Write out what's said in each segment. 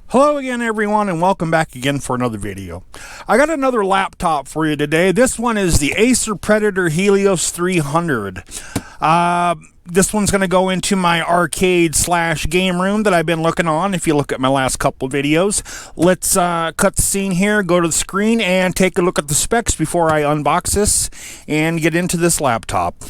Hello again everyone, and welcome back again for another video. I got another laptop for you today. This one is the Acer Predator Helios 300. This one's going to go into my arcade / game room that I've been looking on. If you look at my last couple videos, let's cut the scene here, go to the screen, and take a look at the specs before I unbox this and get into this laptop.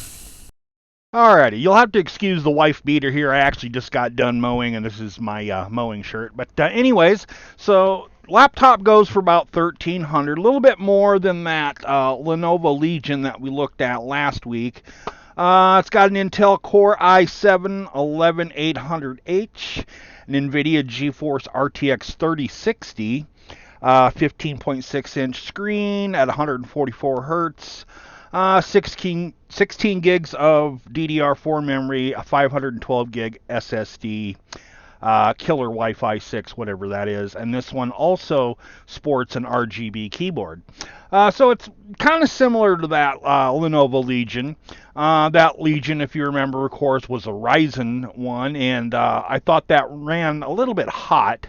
Alrighty, you'll have to excuse the wife beater here. I actually just got done mowing, and this is my mowing shirt. But anyways, so laptop goes for about $1,300, a little bit more than that Lenovo Legion that we looked at last week. It's got an Intel Core i7-11800H, an NVIDIA GeForce RTX 3060, 15.6-inch screen at 144 hertz. 16 gigs of DDR4 memory, a 512 gig SSD, killer Wi-Fi 6, whatever that is. And this one also sports an RGB keyboard. So it's kind of similar to that Lenovo Legion. That Legion, if you remember, of course, was a Ryzen one, and I thought that ran a little bit hot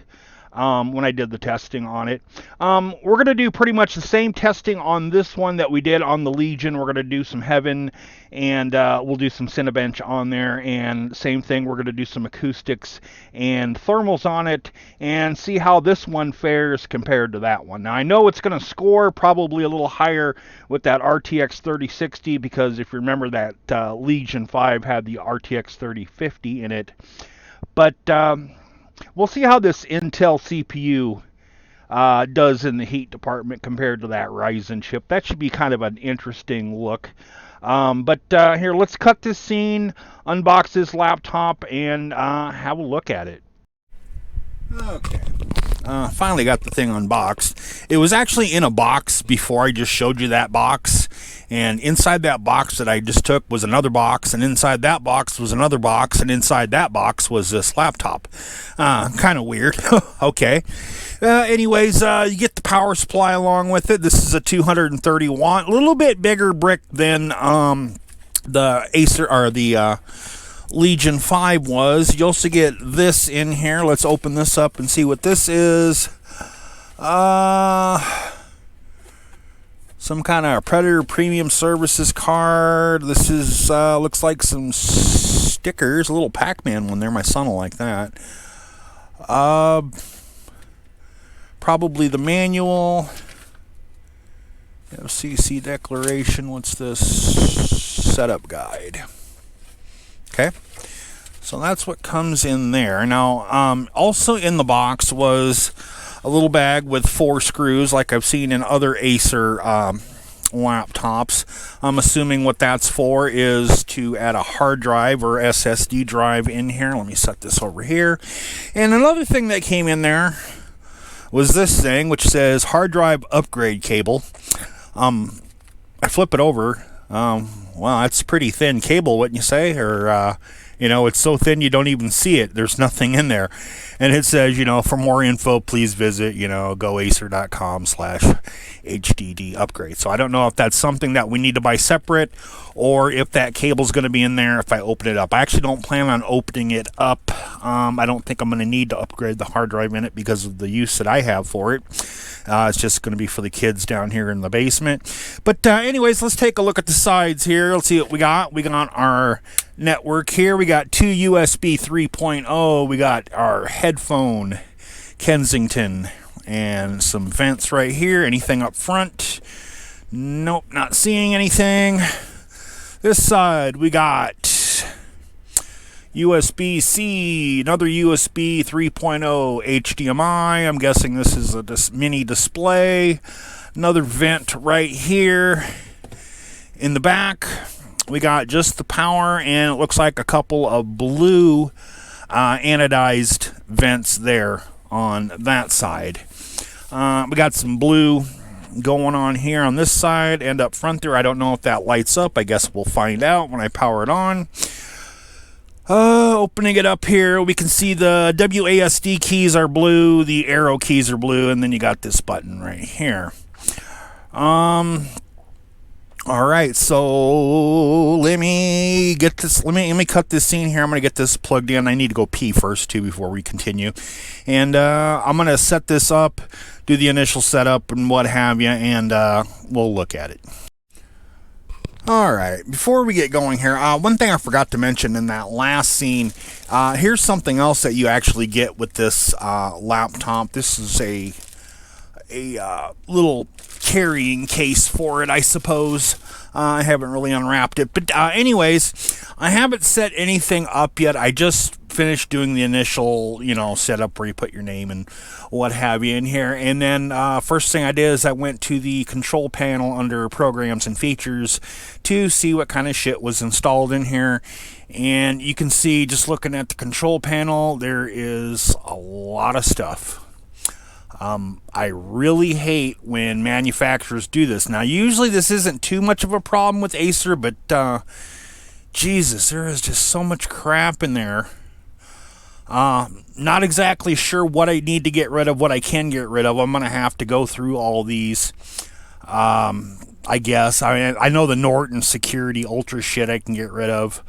when I did the testing on it. We're going to do pretty much the same testing on this one that we did on the Legion. We're going to do some Heaven, and we'll do some Cinebench on there, and same thing, we're going to do some acoustics and thermals on it and see how this one fares compared to that one. Now, I know it's going to score probably a little higher with that RTX 3060 because if you remember, that Legion 5 had the RTX 3050 in it. But we'll see how this Intel CPU does in the heat department compared to that Ryzen chip. That should be kind of an interesting look. But here, let's cut this scene, unbox this laptop, and have a look at it. Okay. Finally got the thing unboxed. It was actually in a box before I just showed you that box. And inside that box that I just took was another box, and inside that box was another box, and inside that box was this laptop. Kind of weird. Okay. Anyways, you get the power supply along with it. This is a 230 watt, a little bit bigger brick than the Acer or the Legion 5 was. You also get this in here. Let's open this up and see what this is. Some kind of Predator Premium Services card. This is looks like some stickers. A little Pac-Man one there. My son will like that. Probably the manual. FCC declaration. What's this? Setup guide. Okay. So that's what comes in there. Now, also in the box was a little bag with 4 screws like I've seen in other Acer laptops. I'm assuming what that's for is to add a hard drive or SSD drive in here. Let me set this over here. And another thing that came in there was this thing, which says hard drive upgrade cable. I flip it over. Well, that's pretty thin cable, wouldn't you say? Or you know, it's so thin you don't even see it. There's nothing in there. And it says, you know, for more info, please visit, you know, goacer.com/HDD upgrade. So I don't know if that's something that we need to buy separate or if that cable's going to be in there if I open it up. I actually don't plan on opening it up. I don't think I'm going to need to upgrade the hard drive in it because of the use that I have for it. It's just going to be for the kids down here in the basement. But anyways, let's take a look at the sides here. Let's see what we got. We got our network here. We got 2 USB 3.0. We got our headphone Kensington and some vents right here. Anything up front? Nope, not seeing anything. This side we got USB-C, another USB 3.0 HDMI. I'm guessing this is a mini display. Another vent right here. In the back, we got just the power, and it looks like a couple of blue anodized vents there on that side. We got some blue going on here on this side and up front there. I don't know if that lights up. I guess we'll find out when I power it on. Opening it up here, we can see the WASD keys are blue, the arrow keys are blue, and then you got this button right here. On All right, so let me get this. Let me cut this scene here. I'm gonna get this plugged in. I need to go pee first too before we continue, and I'm gonna set this up, do the initial setup and what have you, and we'll look at it. All right, before we get going here, one thing I forgot to mention in that last scene, here's something else that you actually get with this laptop. This is a little carrying case for it, I suppose. I haven't really unwrapped it, but anyways, I haven't set anything up yet. I just finished doing the initial, setup where you put your name and what have you in here, and then first thing I did is I went to the control panel under programs and features to see what kind of shit was installed in here. And you can see, just looking at the control panel, there is a lot of stuff. I really hate when manufacturers do this. Now, usually this isn't too much of a problem with Acer, but Jesus, there is just so much crap in there. Not exactly sure what I need to get rid of, what I can get rid of. I'm going to have to go through all these, I guess. I know the Norton Security Ultra shit I can get rid of.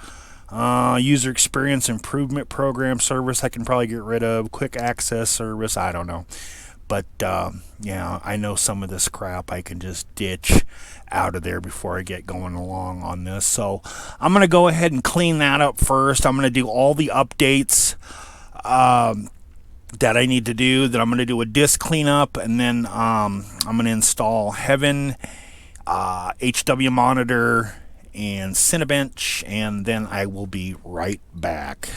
User Experience Improvement Program Service I can probably get rid of. Quick Access Service, I don't know. But, yeah, I know some of this crap I can just ditch out of there before I get going along on this. So I'm going to go ahead and clean that up first. I'm going to do all the updates that I need to do. Then I'm going to do a disk cleanup, and then I'm going to install Heaven, HW Monitor, and Cinebench, and then I will be right back.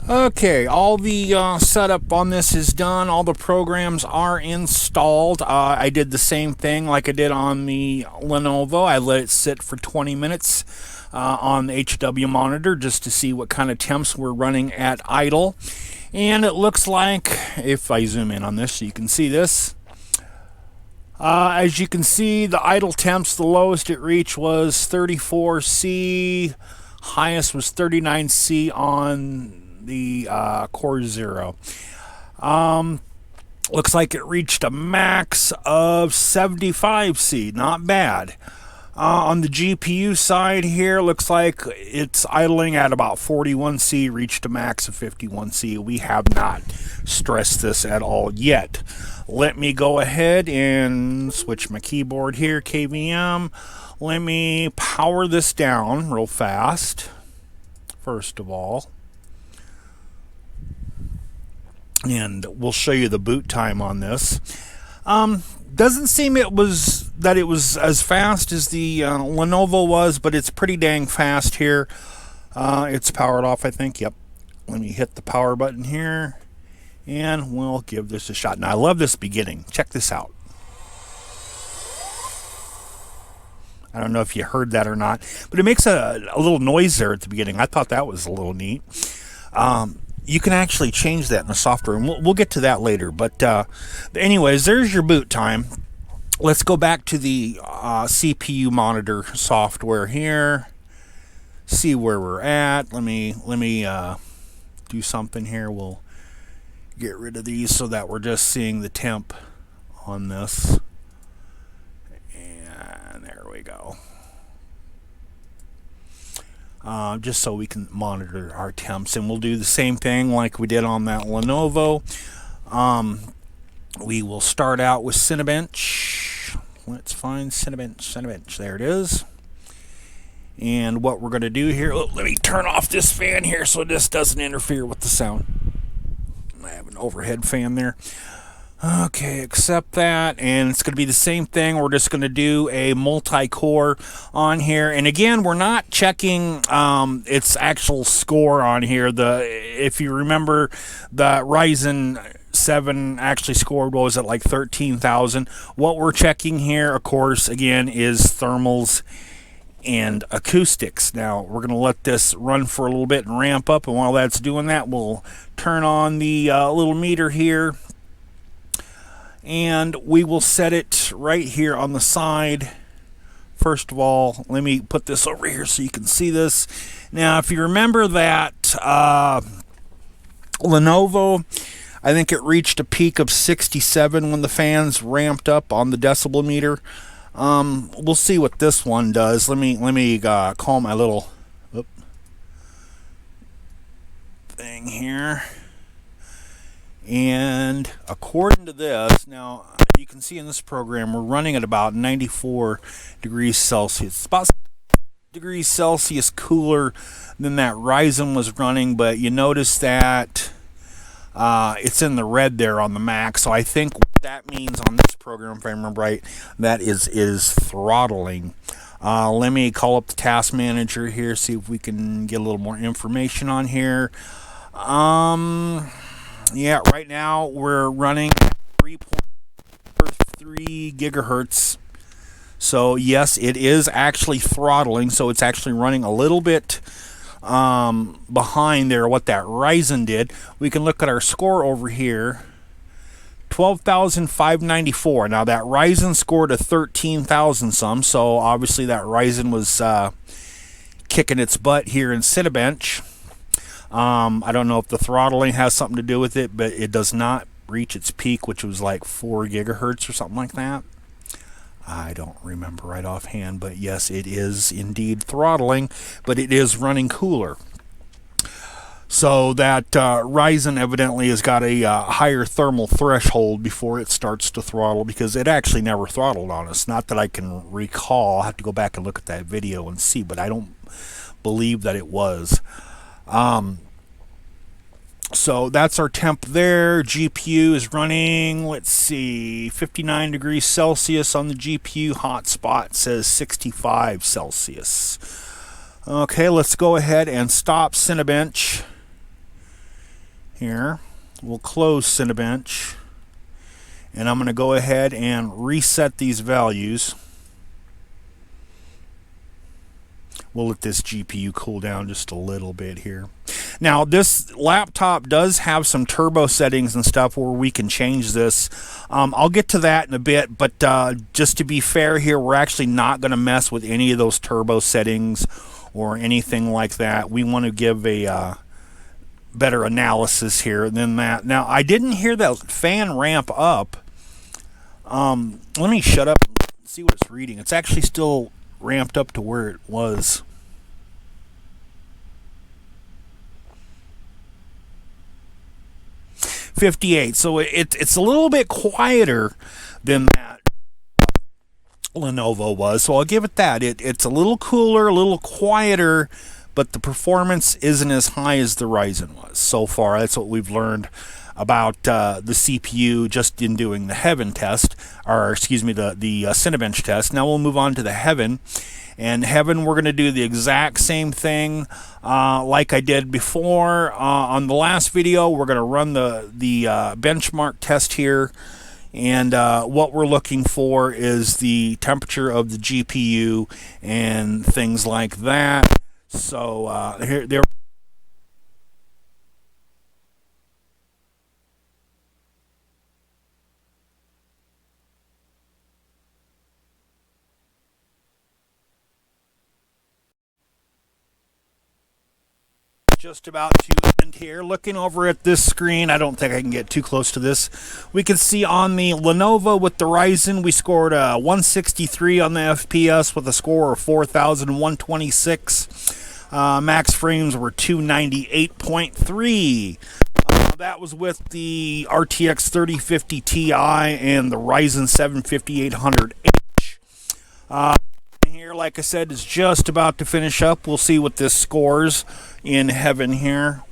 Okay, all the setup on this is done. All the programs are installed. I did the same thing like I did on the Lenovo. I let it sit for 20 minutes on the HW monitor just to see what kind of temps we're running at idle. And it looks like, if I zoom in on this so you can see this, as you can see, the idle temps, the lowest it reached was 34C, highest was 39C on the Core Zero. Looks like it reached a max of 75C, not bad. On the GPU side here, looks like it's idling at about 41C, reached a max of 51C. We have not stressed this at all yet. Let me go ahead and switch my keyboard here, KVM. Let me power this down real fast, first of all. And we'll show you the boot time on this. Doesn't seem it was as fast as the Lenovo was, but it's pretty dang fast here. It's powered off, I think. Yep. Let me hit the power button here, and we'll give this a shot. Now, I love this beginning. Check this out. I don't know if you heard that or not, but it makes a little noise there at the beginning. I thought that was a little neat. You can actually change that in the software, and we'll get to that later. But anyways, there's your boot time. Let's go back to the CPU monitor software here. See where we're at. Let me do something here. We'll get rid of these so that we're just seeing the temp on this. And there we go. Just so we can monitor our temps, and we'll do the same thing like we did on that Lenovo. We will start out with Cinebench. Let's find Cinebench. There it is. And what we're going to do here, let me turn off this fan here so this doesn't interfere with the sound. I have an overhead fan there. Okay, accept that, and it's going to be the same thing. We're just going to do a multi-core on here, and again, we're not checking its actual score on here. If you remember, the Ryzen 7 actually scored, what was it, like 13,000. What we're checking here, of course, again, is thermals and acoustics. Now, we're going to let this run for a little bit and ramp up, and while that's doing that, we'll turn on the little meter here. And we will set it right here on the side. First of all, let me put this over here so you can see this. Now, if you remember that Lenovo, I think it reached a peak of 67 when the fans ramped up on the decibel meter. We'll see what this one does. Let me call my little thing here. And according to this, now you can see in this program we're running at about 94 degrees Celsius. It's about degrees Celsius cooler than that Ryzen was running, but you notice that it's in the red there on the Mac. So I think what that means on this program, if I remember right, that is throttling. Let me call up the task manager here, see if we can get a little more information on here. Yeah, right now we're running 3.43 gigahertz. So yes, it is actually throttling. So it's actually running a little bit behind there what that Ryzen did. We can look at our score over here. 12,594. Now that Ryzen scored a 13,000 some. So obviously that Ryzen was kicking its butt here in Cinebench. I don't know if the throttling has something to do with it, but it does not reach its peak, which was like 4 gigahertz or something like that. I don't remember right offhand, but yes, it is indeed throttling, but it is running cooler. So that Ryzen evidently has got a higher thermal threshold before it starts to throttle, because it actually never throttled on us. Not that I can recall. I'll have to go back and look at that video and see, but I don't believe that it was. So that's our temp there. GPU is running, let's see, 59 degrees Celsius on the GPU. Hotspot says 65 Celsius. Okay, let's go ahead and stop Cinebench here. We'll close Cinebench. And I'm going to go ahead and reset these values. We'll let this GPU cool down just a little bit here. Now, this laptop does have some turbo settings and stuff where we can change this. I'll get to that in a bit, but just to be fair here, we're actually not going to mess with any of those turbo settings or anything like that. We want to give a better analysis here than that. Now, I didn't hear that fan ramp up. Let me shut up and see what it's reading. It's actually still ramped up to where it was. .58, so it's a little bit quieter than that Lenovo was, so I'll give it that. It's a little cooler, a little quieter, but the performance isn't as high as the Ryzen was so far. That's what we've learned about the CPU just in doing the Heaven test, or excuse me, the Cinebench test. Now we'll move on to the Heaven. And Heaven, we're going to do the exact same thing like I did before. On the last video, we're going to run the benchmark test here. And what we're looking for is the temperature of the GPU and things like that. So there. Just about to end here. Looking over at this screen, I don't think I can get too close to this. We can see on the Lenovo with the Ryzen, we scored 163 on the FPS with a score of 4,126. Max frames were 298.3. That was with the RTX 3050 Ti and the Ryzen 7 5800H. Here, like I said, is just about to finish up. We'll see what this scores in Heaven here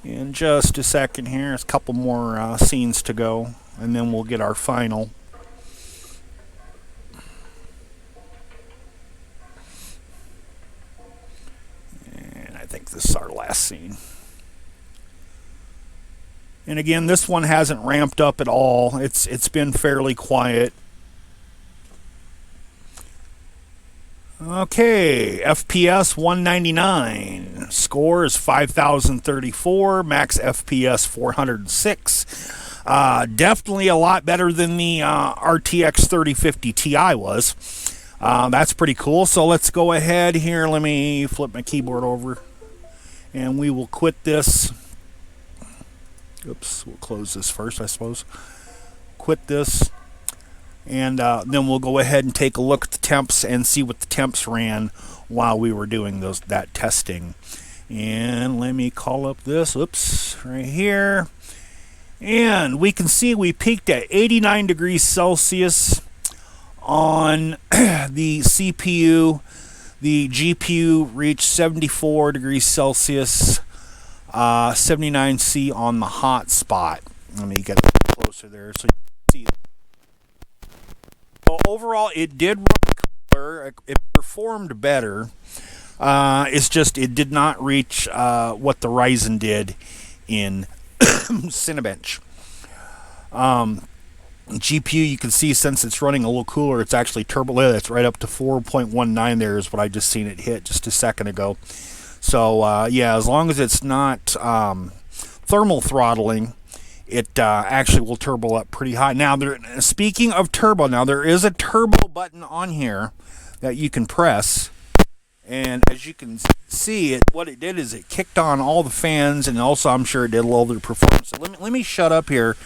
in just a second here. There's a couple more scenes to go, and then we'll get our final. And I think this is our last scene. And again, this one hasn't ramped up at all. It's been fairly quiet. Okay, FPS 199, score is 5,034, max FPS 406. Definitely a lot better than the RTX 3050 Ti was. That's pretty cool. So let's go ahead here. Let me flip my keyboard over, and we will quit this. Oops, we'll close this first, I suppose. Quit this. And then we'll go ahead and take a look at the temps and see what the temps ran while we were doing that testing. And let me call up this, oops, right here. And we can see we peaked at 89 degrees Celsius on the CPU. The GPU reached 74 degrees Celsius, 79C on the hot spot. Let me get a little closer there so you can see. So overall, it did run cooler. It performed better. It's just it did not reach what the Ryzen did in Cinebench. GPU, you can see since it's running a little cooler, it's actually turbo. It's right up to 4.19 there is what I just seen it hit just a second ago. So yeah, as long as it's not thermal throttling, it actually will turbo up pretty high. Now, speaking of turbo, now there is a turbo button on here that you can press. And as you can see, what it did is it kicked on all the fans, and also I'm sure it did a little bit of performance. So let me shut up here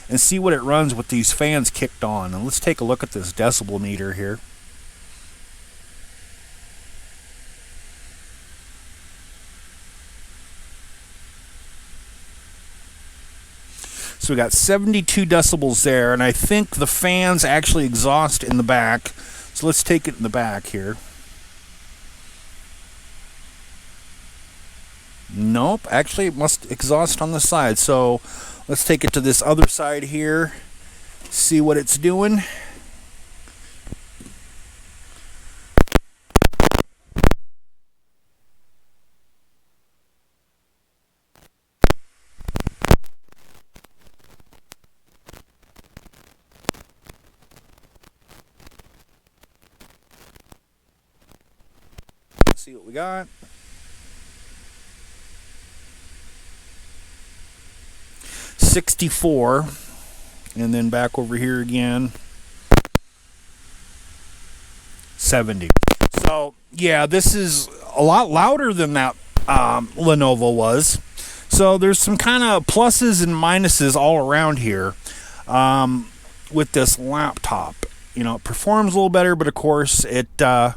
and see what it runs with these fans kicked on. And let's take a look at this decibel meter here. So we got 72 decibels there, and I think the fans actually exhaust in the back. So let's take it in the back here. Nope, actually it must exhaust on the side. So let's take it to this other side here, see what it's doing. Let's see what we got. 64, and then back over here again, 70. So yeah, this is a lot louder than that Lenovo was. So there's some kind of pluses and minuses all around here with this laptop. You know, it performs a little better, but of course it a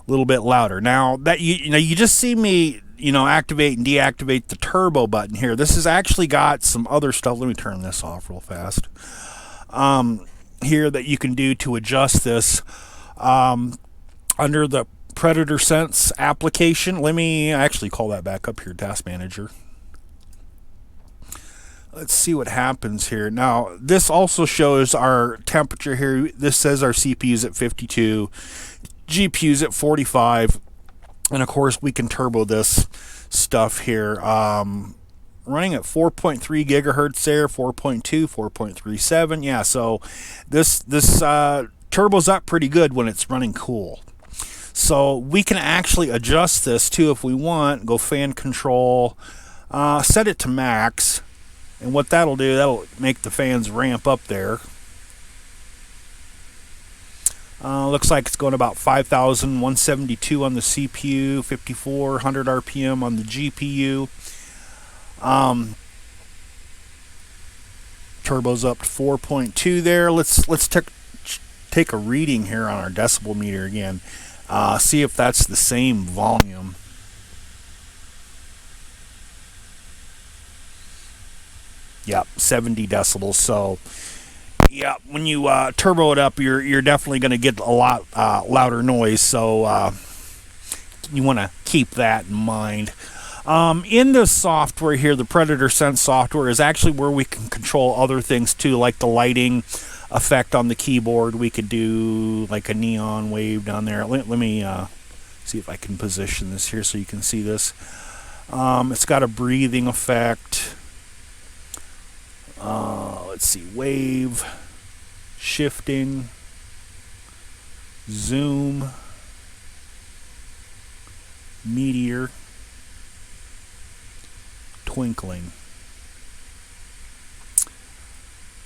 little bit louder. Now that you just see me activate and deactivate the turbo button here. This has actually got some other stuff. Let me turn this off real fast. Here that you can do to adjust this under the Predator Sense application. Let me actually call that back up here, Task Manager. Let's see what happens here. Now, this also shows our temperature here. This says our CPU's at 52, GPU's at 45. And of course, we can turbo this stuff here. Running at 4.3 gigahertz there, 4.2, 4.37. Yeah, so this turbo's up pretty good when it's running cool. So we can actually adjust this too if we want. Go fan control, set it to max, and what that'll do, that'll make the fans ramp up there. Looks like it's going about 5,172 on the CPU, 5,400 RPM on the GPU. Turbo's up to 4.2 there. Let's take a reading here on our decibel meter again. See if that's the same volume. Yep, 70 decibels. So yeah, when you turbo it up, you're definitely going to get a lot louder noise. So you want to keep that in mind. In the software here, the Predator Sense software is actually where we can control other things too, like the lighting effect on the keyboard. We could do like a neon wave down there. Let me see if I can position this here so you can see this. It's got a breathing effect. Let's see, wave, shifting, zoom, meteor, twinkling.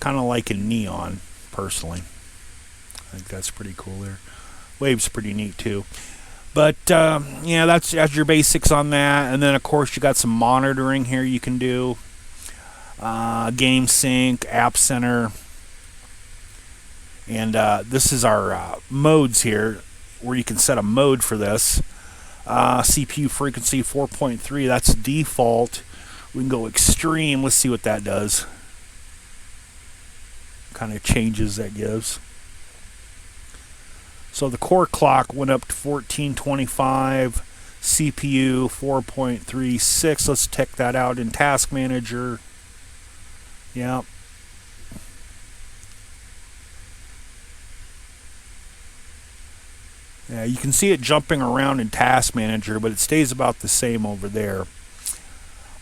Kind of like in neon, personally. I think that's pretty cool there. Wave's pretty neat too. But yeah, that's your basics on that. And then of course you got some monitoring here you can do. Game Sync, App Center. And this is our modes here, where you can set a mode for this. CPU frequency 4.3, that's default. We can go extreme. Let's see what that does. Kind of changes that gives. So the core clock went up to 1425. CPU 4.36. Let's check that out in Task Manager. Yeah. Yeah, you can see it jumping around in Task Manager, but it stays about the same over there.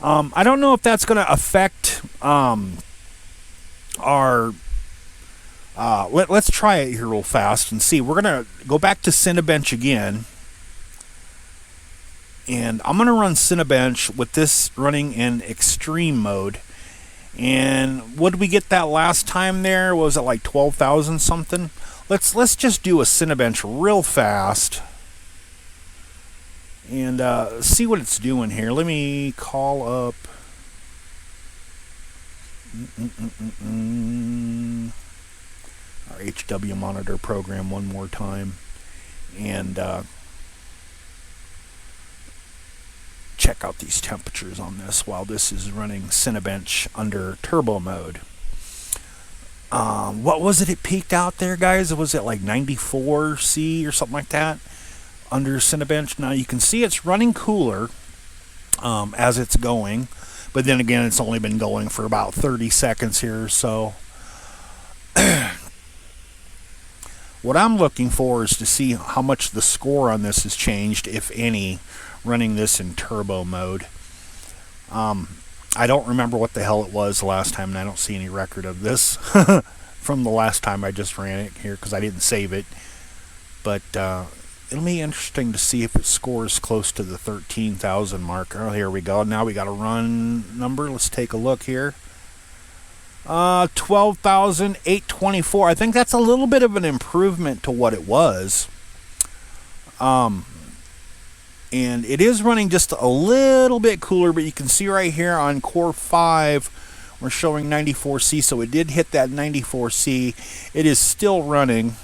I don't know if that's going to affect our... let's try it here real fast and see. We're going to go back to Cinebench again. And I'm going to run Cinebench with this running in extreme mode. And what did we get that last time there? Was it like 12,000 something? Let's just do a Cinebench real fast and see what it's doing here. Let me call up our HW monitor program one more time and check out these temperatures on this while this is running Cinebench under turbo mode. What was it peaked out there, guys? Was it like 94 C or something like that under Cinebench? Now you can see it's running cooler as it's going, but then again, it's only been going for about 30 seconds here or so. What I'm looking for is to see how much the score on this has changed, if any, running this in turbo mode. I don't remember what the hell it was the last time, and I don't see any record of this from the last time I just ran it here because I didn't save it. But it'll be interesting to see if it scores close to the 13,000 mark. Oh, here we go. Now we got a run number. Let's take a look here. 12,824. I think that's a little bit of an improvement to what it was. And it is running just a little bit cooler, but you can see right here on Core 5, we're showing 94C, so it did hit that 94C. It is still running.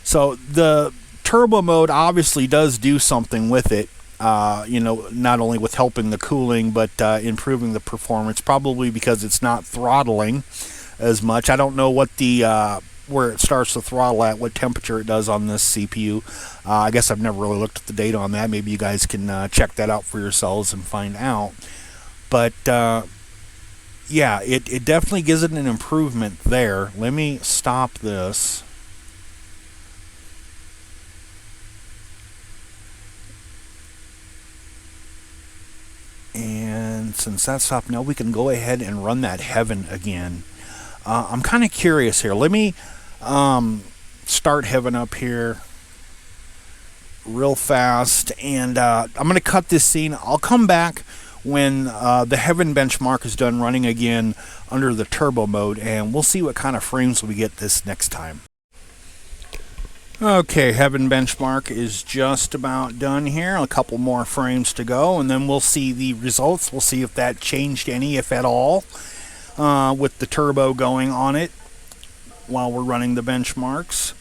So the turbo mode obviously does do something with it, not only with helping the cooling, but improving the performance, probably because it's not throttling as much. I don't know what the... where it starts to throttle at, what temperature it does on this CPU. I guess I've never really looked at the data on that. Maybe you guys can check that out for yourselves and find out. But yeah, it definitely gives it an improvement there. Let me stop this. And since that's stopped, now we can go ahead and run that Heaven again. I'm kind of curious here. Let me start Heaven up here real fast, and I'm going to cut this scene. I'll come back when the Heaven benchmark is done running again under the turbo mode, and we'll see what kind of frames we get this next time. Okay, Heaven benchmark is just about done here. A couple more frames to go, and then we'll see the results. We'll see if that changed any, if at all, with the turbo going on it while we're running the benchmarks.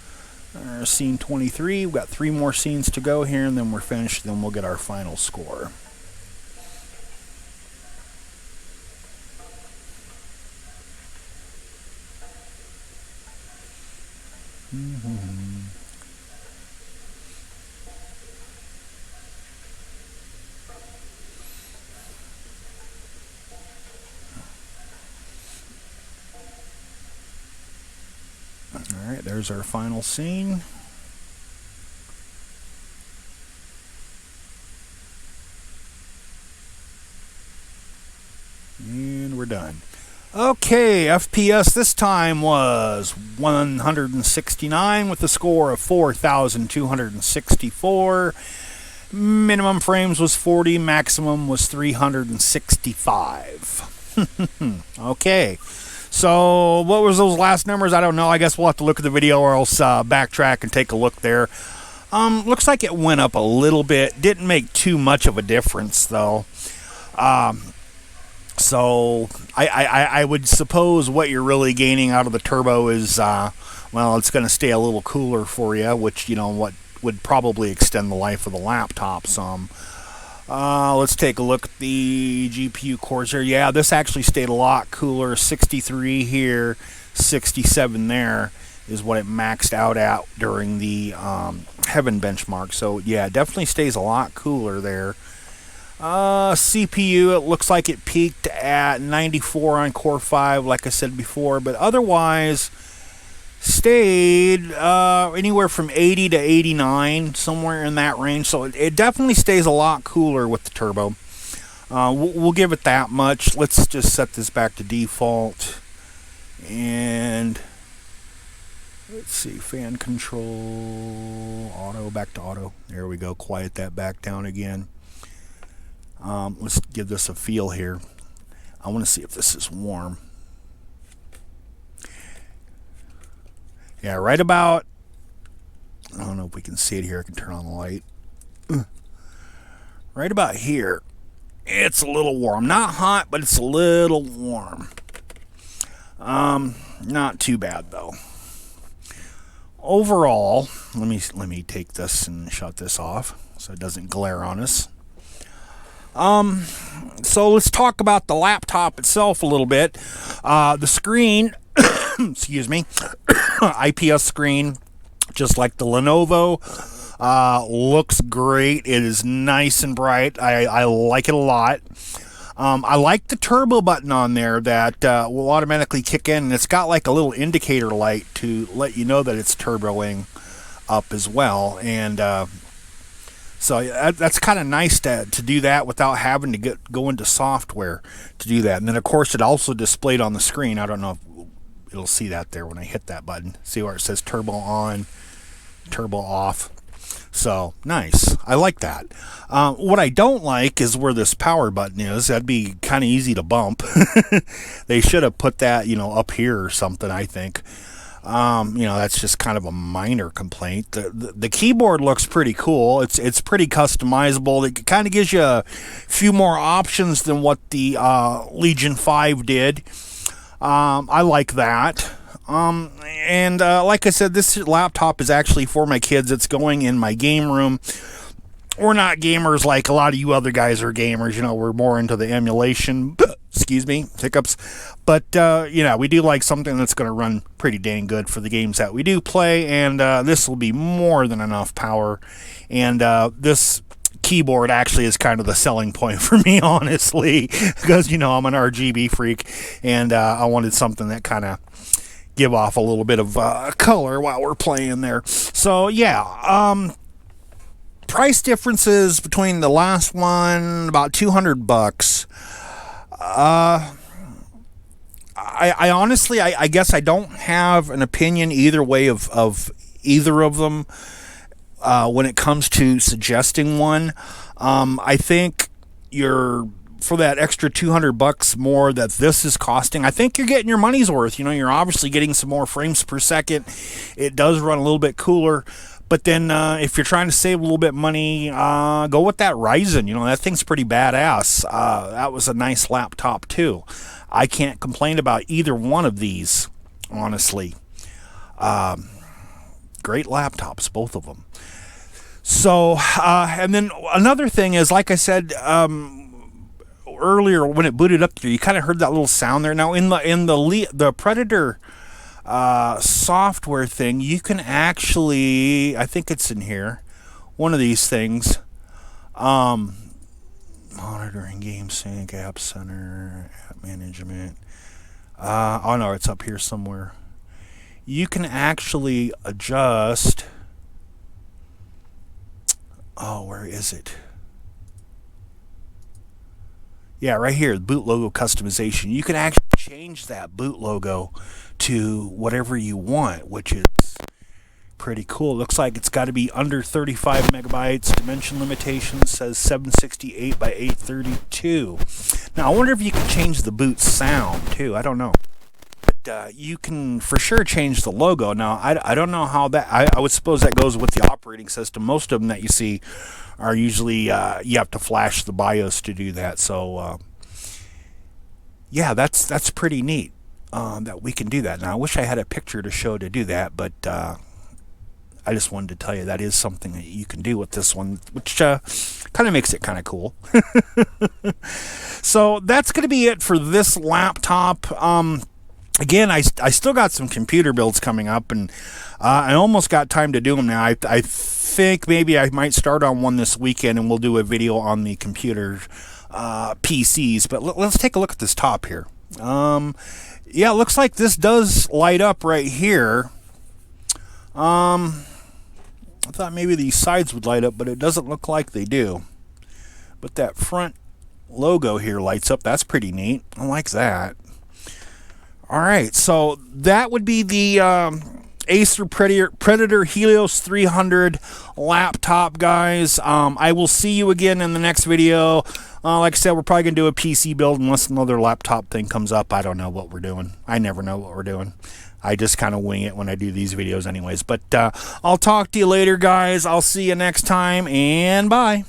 Scene 23, we've got 3 more scenes to go here, and then we're finished. Then we'll get our final score. Alright, there's our final scene. And we're done. Okay, FPS this time was 169 with a score of 4,264. Minimum frames was 40, maximum was 365. Okay. So, what was those last numbers? I don't know. I guess we'll have to look at the video or else backtrack and take a look there. Looks like it went up a little bit. Didn't make too much of a difference, though. So I would suppose what you're really gaining out of the turbo is, well, it's going to stay a little cooler for you, which, you know, what would probably extend the life of the laptop some. Let's take a look at the GPU cores here. Yeah, this actually stayed a lot cooler. 63 here, 67 there is what it maxed out at during the Heaven benchmark. So yeah, it definitely stays a lot cooler there. CPU, it looks like it peaked at 94 on Core 5, like I said before, but otherwise stayed anywhere from 80 to 89, somewhere in that range. So it definitely stays a lot cooler with the turbo. We'll give it that much. Let's just set this back to default. And let's see, fan control, auto, back to auto. There we go. Quiet that back down again. Let's give this a feel here. I want to see if this is warm. Yeah, right about, I don't know if we can see it here. I can turn on the light. Right about here, it's a little warm. Not hot, but it's a little warm. Not too bad though. Overall, let me take this and shut this off so it doesn't glare on us. So let's talk about the laptop itself a little bit. The screen, excuse me, IPS screen, just like the Lenovo, looks great. It is nice and bright. I like it a lot. I like the turbo button on there that will automatically kick in, and it's got like a little indicator light to let you know that it's turboing up as well. And so that's kind of nice to do that without having to go into software to do that. And then, of course, it also displayed on the screen. I don't know if it'll see that there when I hit that button. See where it says turbo on, turbo off. So, nice. I like that. What I don't like is where this power button is. That'd be kind of easy to bump. They should have put that, you know, up here or something, I think. You know, that's just kind of a minor complaint. The keyboard looks pretty cool. It's pretty customizable. It kind of gives you a few more options than what the Legion 5 did. I like that. And like I said, this laptop is actually for my kids. It's going in my game room. We're not gamers like a lot of you other guys are gamers. You know, we're more into the emulation. Excuse me, hiccups. But, you know, we do like something that's going to run pretty dang good for the games that we do play. And this will be more than enough power. And this keyboard actually is kind of the selling point for me, honestly. Because, you know, I'm an RGB freak. And I wanted something that kind of give off a little bit of color while we're playing there. So, yeah, price differences between the last one, about $200. I honestly, I guess I don't have an opinion either way of either of them when it comes to suggesting one. I think for that extra $200 more that this is costing, I think you're getting your money's worth. You know, you're obviously getting some more frames per second. It does run a little bit cooler. But then if you're trying to save a little bit money, go with that Ryzen. You know, that thing's pretty badass. That was a nice laptop, too. I can't complain about either one of these, honestly. Great laptops, both of them. So, and then another thing is, like I said earlier, when it booted up there, you kind of heard that little sound there. Now, in the Predator software thing, you can actually, I think it's in here, one of these things, monitoring, game sync, app center, app management, oh no, it's up here somewhere. You can actually adjust, oh, where is it? Yeah, right here, the boot logo customization. You can actually change that boot logo to whatever you want, which is pretty cool. It looks like it's got to be under 35 megabytes. Dimension limitation says 768 by 832. Now, I wonder if you can change the boot sound, too. I don't know. But you can for sure change the logo. Now, I don't know how that... I would suppose that goes with the operating system. Most of them that you see are usually... you have to flash the BIOS to do that, so... yeah, that's pretty neat that we can do that. Now, I wish I had a picture to show to do that, but I just wanted to tell you that is something that you can do with this one, which kind of makes it kind of cool. So that's going to be it for this laptop. Again, I still got some computer builds coming up, and I almost got time to do them now. I think maybe I might start on one this weekend, and we'll do a video on the computer PCs. But let's take a look at this top here. Yeah, it looks like this does light up right here. I thought maybe these sides would light up, but it doesn't look like they do. But that front logo here lights up. That's pretty neat. I like that. All right, so that would be the Acer Predator Helios 300 laptop, guys. I will see you again in the next video. Like I said, we're probably going to do a PC build unless another laptop thing comes up. I don't know what we're doing. I never know what we're doing. I just kind of wing it when I do these videos anyways. But I'll talk to you later, guys. I'll see you next time, and bye.